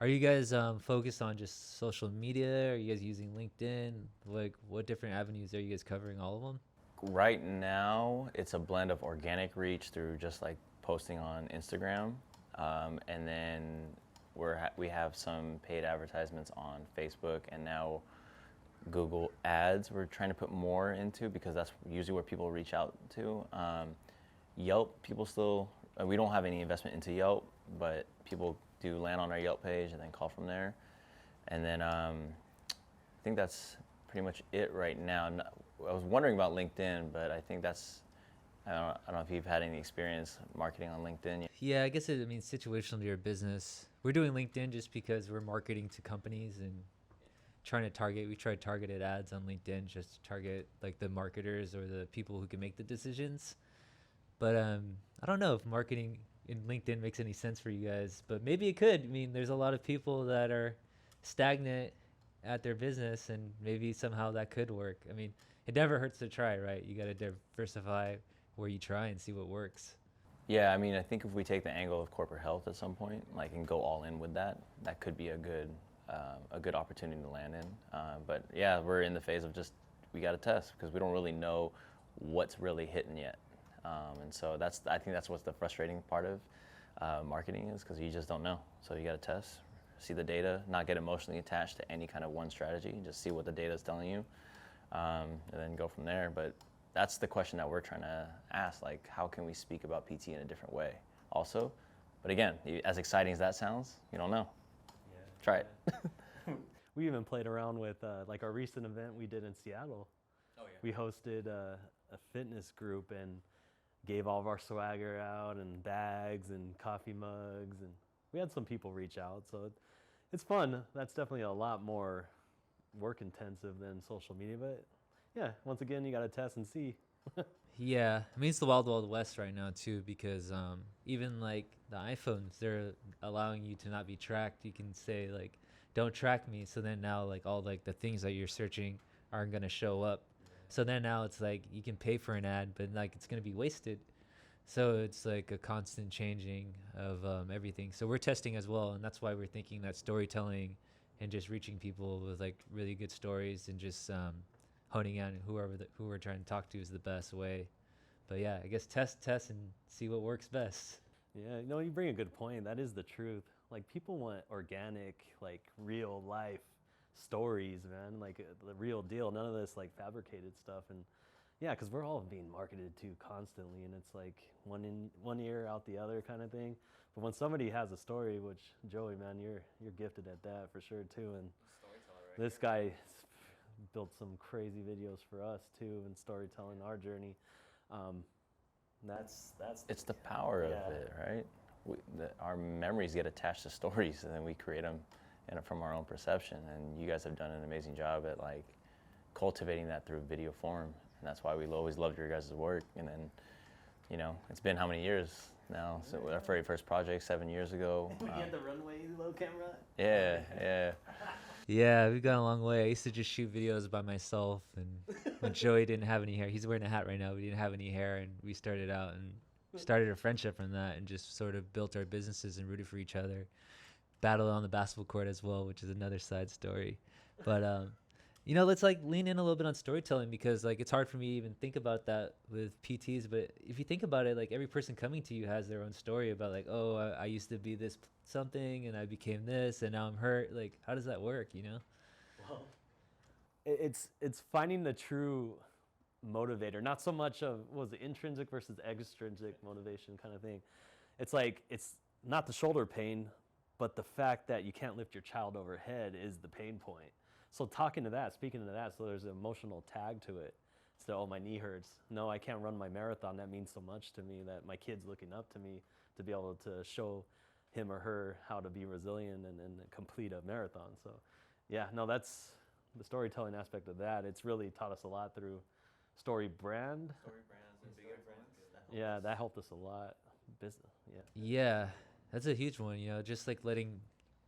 Are you guys focused on just social media? Are you guys using LinkedIn? Like, what different avenues are you guys covering? All of them? Right now, it's a blend of organic reach through just like posting on Instagram. And then we have some paid advertisements on Facebook, and now Google ads we're trying to put more into because that's usually where people reach out to. Yelp, people still, we don't have any investment into Yelp, but people do land on our Yelp page and then call from there. And then I think that's pretty much it right now. I was wondering about LinkedIn, but I think that's, I don't know if you've had any experience marketing on LinkedIn. Yeah, I guess it means situational to your business. We're doing LinkedIn just because we're marketing to companies and we try targeted ads on LinkedIn just to target like the marketers or the people who can make the decisions. But I don't know if marketing in LinkedIn makes any sense for you guys, but maybe it could. I mean, there's a lot of people that are stagnant at their business, and maybe somehow that could work. I mean, it never hurts to try, right? You got to diversify where you try and see what works. Yeah, I mean, I think if we take the angle of corporate health at some point, like, and go all in with that, that could be a good opportunity to land in. But yeah, we're in the phase of just, we got to test because we don't really know what's really hitting yet. And so I think that's what's the frustrating part of marketing is, because you just don't know. So you got to test, see the data, not get emotionally attached to any kind of one strategy, just see what the data is telling you, and then go from there. But that's the question that we're trying to ask, like, how can we speak about PT in a different way also? But again, as exciting as that sounds, you don't know. Yeah. Try it. We even played around with like our recent event we did in Seattle. Oh, yeah. We hosted a fitness group and gave all of our swagger out and bags and coffee mugs, and we had some people reach out. So it's fun. That's definitely a lot more work intensive than social media, but yeah, once again, you got to test and see. Yeah, I mean, it's the wild, wild west right now too, because even like the iPhones, they're allowing you to not be tracked. You can say like, "Don't track me." So then now, like all like the things that you're searching aren't gonna show up. So then now it's like you can pay for an ad, but like it's gonna be wasted. So it's like a constant changing of everything. So we're testing as well, and that's why we're thinking that storytelling and just reaching people with like really good stories and just honing in who we're trying to talk to is the best way. But yeah, I guess test and see what works best. Yeah, no, you bring a good point. That is the truth. Like people want organic, like real life stories, man. Like the real deal. None of this like fabricated stuff. And yeah, because we're all being marketed to constantly, and it's like one ear out the other kind of thing. But when somebody has a story, which Joey, man, you're gifted at that for sure too. And this guy built some crazy videos for us too, and storytelling our journey. That's It's the power of Yeah. it, right? Our memories get attached to stories, and then we create them from our own perception. And you guys have done an amazing job at like cultivating that through video form, and that's why we always loved your guys' work. And then, you know, it's been how many years now? So our very first project 7 years ago. You had the runway low camera. Yeah. Yeah, we've gone a long way. I used to just shoot videos by myself, and when Joey didn't have any hair, he's wearing a hat right now, but he didn't have any hair, and we started out and started a friendship from that, and just sort of built our businesses and rooted for each other. Battled on the basketball court as well, which is another side story. But you know, let's like lean in a little bit on storytelling, because like it's hard for me to even think about that with PTs. But if you think about it, like every person coming to you has their own story about like, oh, I used to be this something and I became this and now I'm hurt. Like, how does that work, you know? Well, it's finding the true motivator, not so much of what was it, intrinsic versus extrinsic motivation kind of thing. It's like it's not the shoulder pain, but the fact that you can't lift your child overhead is the pain point. So speaking to that, so there's an emotional tag to it. So, oh, my knee hurts. No, I can't run my marathon. That means so much to me, that my kid's looking up to me to be able to show him or her how to be resilient and complete a marathon. So yeah, no, that's the storytelling aspect of that. It's really taught us a lot through Story Brands and big influence. Yeah, that helped us a lot. Business, yeah. Yeah, that's a huge one, you know, just like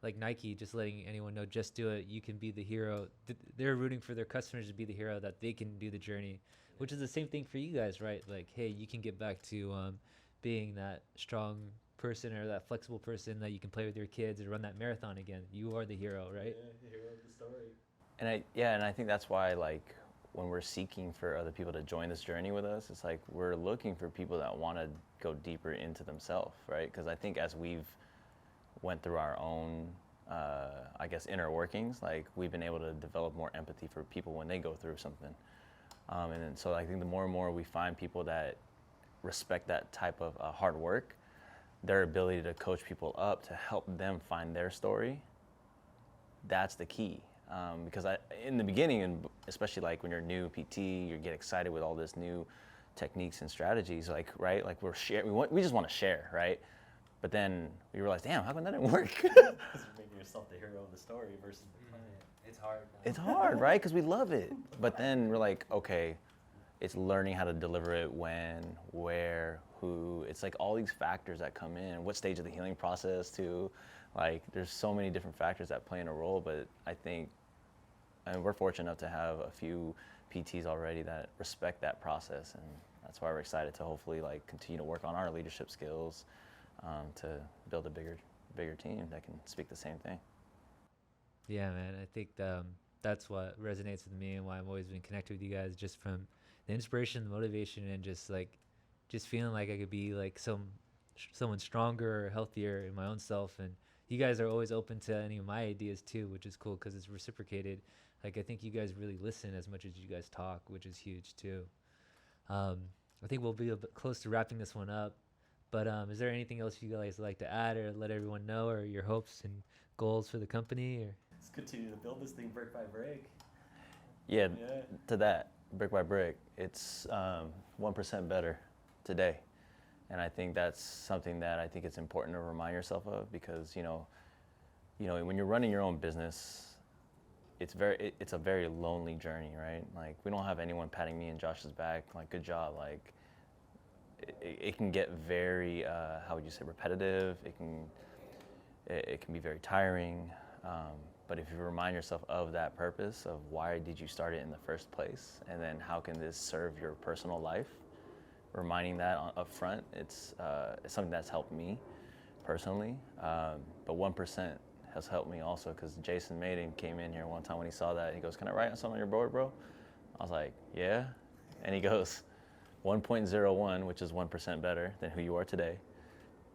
like Nike, just letting anyone know, just do it. You can be the hero. They're rooting for their customers to be the hero, that they can do the journey, which is the same thing for you guys, right? Like, hey, you can get back to being that strong person or that flexible person that you can play with your kids and run that marathon again. You are the hero, right? Yeah, the hero of the story. And I think that's why, like, when we're seeking for other people to join this journey with us, it's like we're looking for people that want to go deeper into themselves, right? Because I think as we've went through our own, I guess, inner workings, like we've been able to develop more empathy for people when they go through something. And so I think the more and more we find people that respect that type of hard work, their ability to coach people up to help them find their story, that's the key. Because in the beginning, and especially like when you're new PT, you get excited with all this new techniques and strategies, like, right? Like we just want to share, right? But then we realized, damn, how come that didn't work? Because you're making yourself the hero of the story versus the client. It's hard. It's hard, right? Because we love it. But then we're like, okay, it's learning how to deliver it when, where, who. It's like all these factors that come in. What stage of the healing process too. Like there's so many different factors that play in a role, but I think, and we're fortunate enough to have a few PTs already that respect that process, and that's why we're excited to hopefully like continue to work on our leadership skills, to build a bigger team that can speak the same thing. Yeah, man. I think that's what resonates with me and why I've always been connected with you guys, just from the inspiration, the motivation, and just feeling like I could be like some someone stronger or healthier in my own self. And you guys are always open to any of my ideas too, which is cool because it's reciprocated. Like, I think you guys really listen as much as you guys talk, which is huge too. I think we'll be a bit close to wrapping this one up. But is there anything else you guys like to add or let everyone know, or your hopes and goals for the company? Or Let's continue to build this thing brick by brick. Yeah, to that, brick by brick, it's 1% better today. And I think that's something that I think it's important to remind yourself of, because, you know, when you're running your own business, it's a very lonely journey, right? Like, we don't have anyone patting me and Josh's back, like, good job. Like, it can get very, how would you say, repetitive. It can be very tiring. But if you remind yourself of that purpose, of why did you start it in the first place, and then how can this serve your personal life, reminding that up front, it's something that's helped me personally. But 1% has helped me also, because Jason Maiden came in here one time when he saw that. He goes, "Can I write something on your board, bro?" I was like, "Yeah." And he goes, 1.01, which is 1% better than who you are today,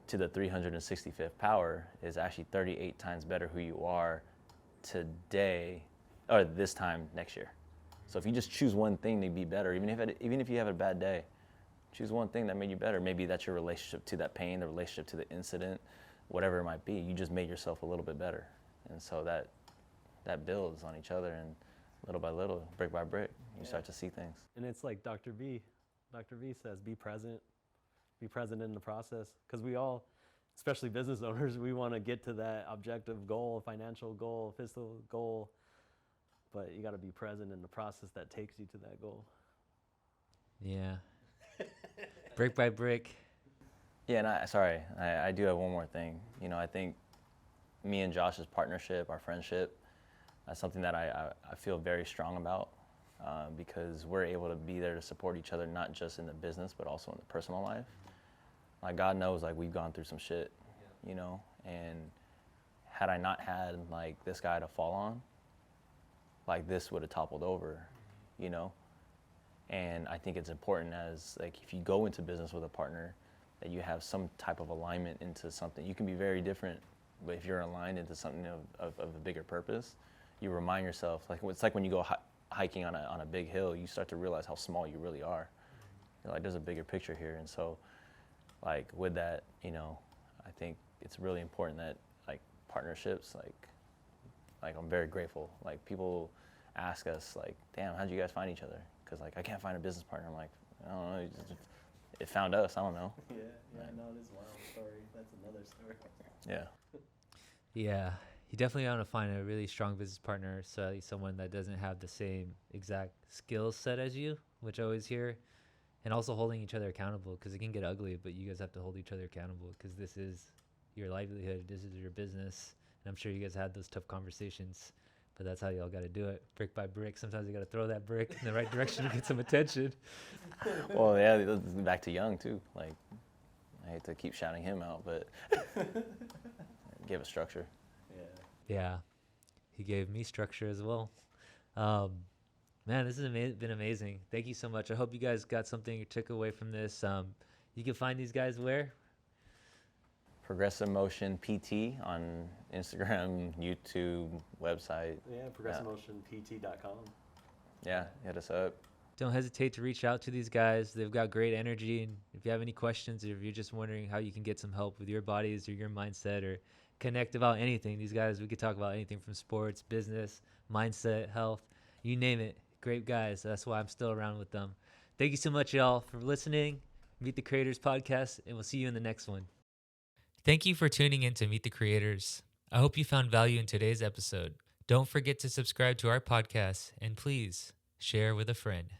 to the 365th power is actually 38 times better who you are today, or this time next year. So if you just choose one thing to be better, even if you have a bad day, choose one thing that made you better. Maybe that's your relationship to that pain, the relationship to the incident, whatever it might be. You just made yourself a little bit better. And so that builds on each other, and little by little, brick by brick, you start to see things. And it's like Dr. V says, be present in the process. Because we all, especially business owners, we want to get to that objective goal, financial goal, physical goal, but you got to be present in the process that takes you to that goal. yeah, brick by brick. Yeah, and I do have one more thing. You know, I think me and Josh's partnership, our friendship, that's something that I feel very strong about, because we're able to be there to support each other, not just in the business, but also in the personal life. Like, God knows, like, we've gone through some shit, you know, and had I not had, like, this guy to fall on, like, this would have toppled over, you know. And I think it's important, as, like, if you go into business with a partner, that you have some type of alignment into something. You can be very different, but if you're aligned into something of a bigger purpose, you remind yourself, like, it's like when you go hiking on a big hill, you start to realize how small you really are. You're like, there's a bigger picture here. And so, like, with that, you know, I think it's really important that, like, partnerships, like I'm very grateful. Like, people ask us, like, damn, how'd you guys find each other? Because, like, I can't find a business partner. I'm like, I don't know, it found us, I don't know. Yeah, no, it is a wild story. That's another story. Yeah. Yeah, you definitely want to find a really strong business partner, so at least someone that doesn't have the same exact skill set as you, which I always hear, and also holding each other accountable, because it can get ugly, but you guys have to hold each other accountable, because this is your livelihood, this is your business, and I'm sure you guys had those tough conversations, but that's how y'all got to do it, brick by brick. Sometimes you got to throw that brick in the right direction to get some attention. Well, yeah, back to Young too. Like, I hate to keep shouting him out, but give a structure. Yeah, he gave me structure as well. Man, this has been amazing. Thank you so much. I hope you guys got something you took away from this. You can find these guys where? Progressive Motion PT on Instagram, YouTube, website. Yeah, progressivemotionpt.com. Yeah, hit us up. Don't hesitate to reach out to these guys. They've got great energy. And if you have any questions, or if you're just wondering how you can get some help with your bodies or your mindset, or connect about anything, these guys, we could talk about anything from sports, business, mindset, health, you name it. Great guys. That's why I'm still around with them. Thank you so much, y'all, for listening. Meet the Creators podcast, and we'll see you in the next one. Thank you for tuning in to Meet the Creators. I hope you found value in today's episode. Don't forget to subscribe to our podcast, and please share with a friend.